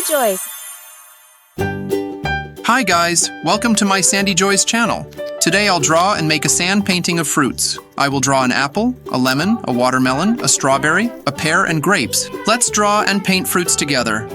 Joy's. Hi guys, welcome to my Sandy Joy's channel. Today I'll draw and make a sand painting of fruits. I will draw an apple, a lemon, a watermelon, a strawberry, a pear, and grapes. Let's draw and paint fruits together.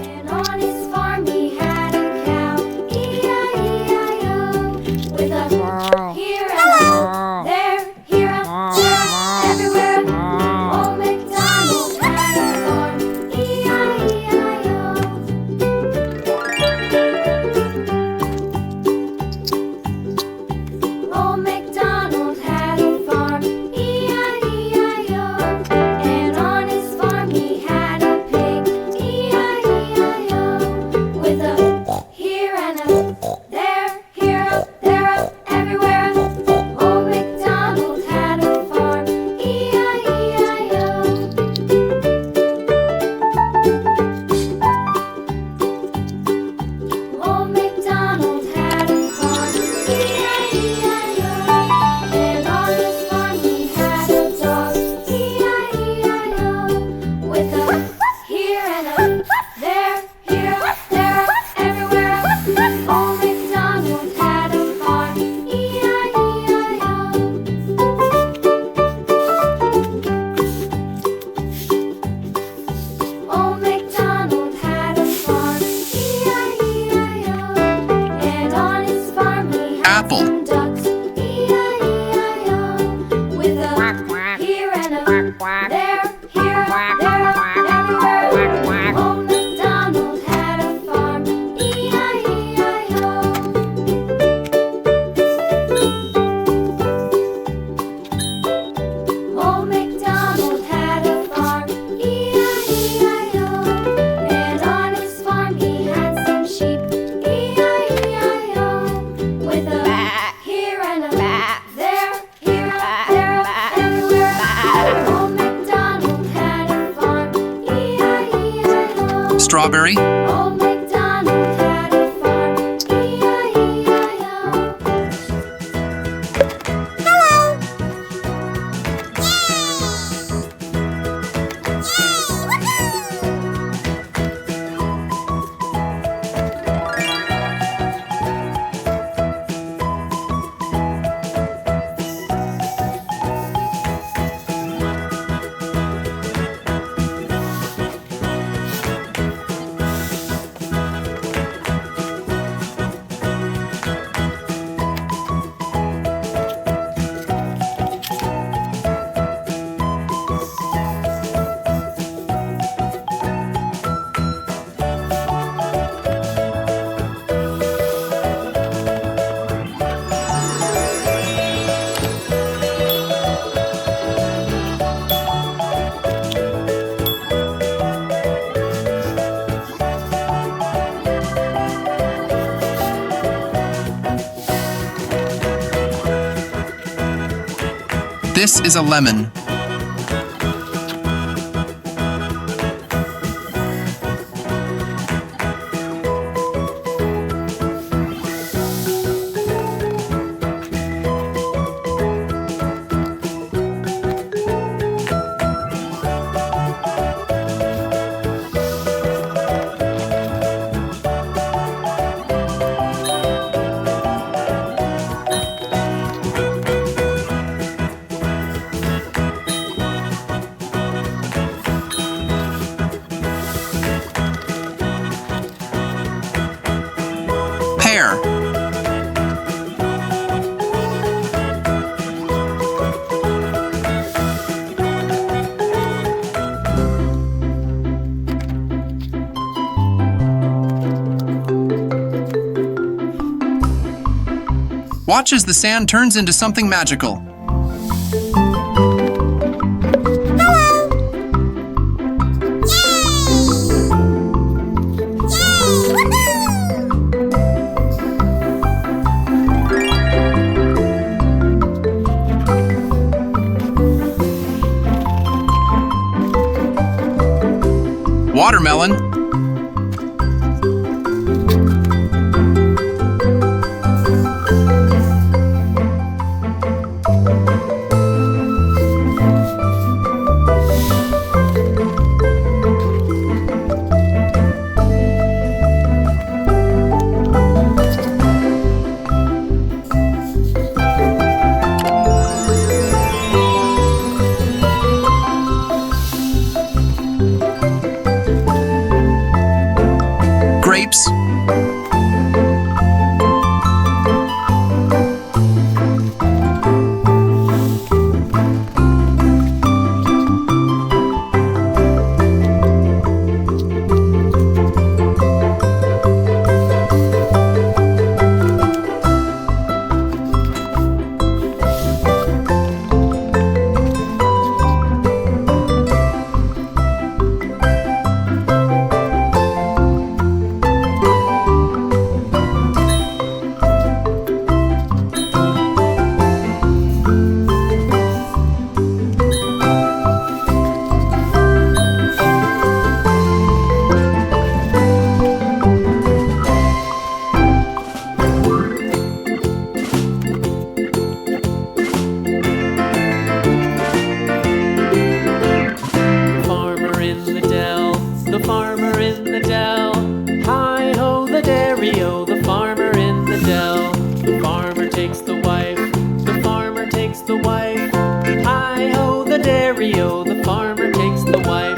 Strawberry. Old MacDonald had a farm, E-I-E-I-O. Hello! This is a lemon. Pear. Watch as the sand turns into something magical. Watermelon. in the dell. Hi-ho, the dairy-o, the farmer in the dell. The farmer takes the wife, the farmer takes the wife. Hi-ho, the dairy-o, the farmer takes the wife.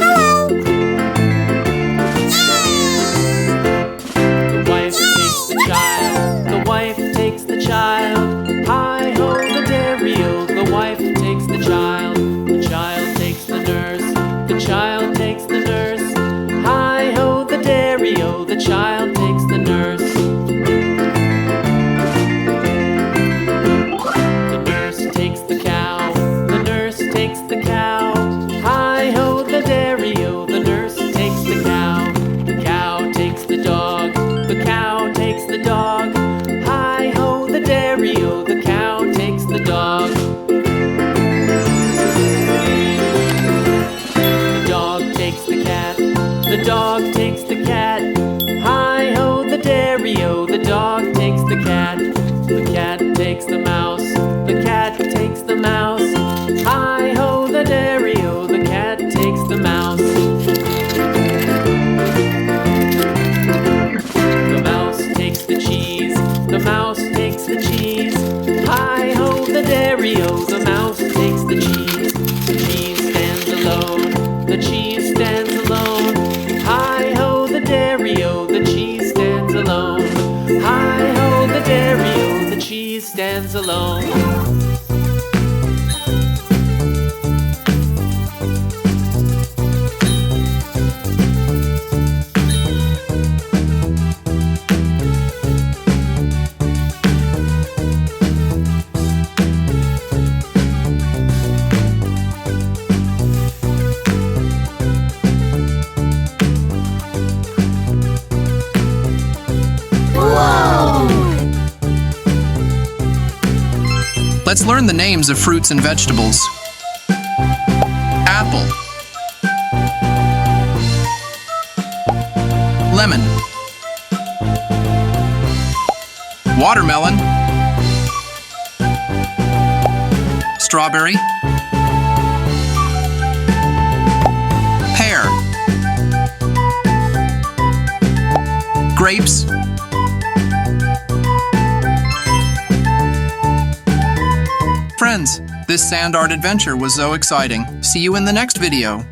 The wife takes the child, the wife takes the child. Hi-ho, the dairy-o, the wife takes the child. The child takes the nurse, the child takes the nurse. Hi-ho, the dairy-o, the child takes the nurse. The nurse takes the cow, the nurse takes the cow. Hi-ho, the dairy-o, the nurse takes the cow. The cow takes the dog, the cow takes the dog. Hi-ho, the dairy-o, the cow takes the dog. The dog takes the cat, the dog takes the cat. Hi-ho, the dairy-o, the dog takes the cat. The cat takes the mouse, the cat takes the mouse. Hi-ho, the dairy-o, the cat takes the mouse. The mouse takes the cheese, the mouse takes the cheese. Hi-ho, the dairy-o, the mouse takes the cheese. The cheese stands alone, the cheese stands alone. Hi-ho, the dairy-o, the cheese stands alone. Hi-ho, the dairy-o, the cheese stands alone. Let's learn the names of fruits and vegetables. Apple, lemon, watermelon, strawberry, pear, grapes, friends, this sand art adventure was so exciting. See you in the next video.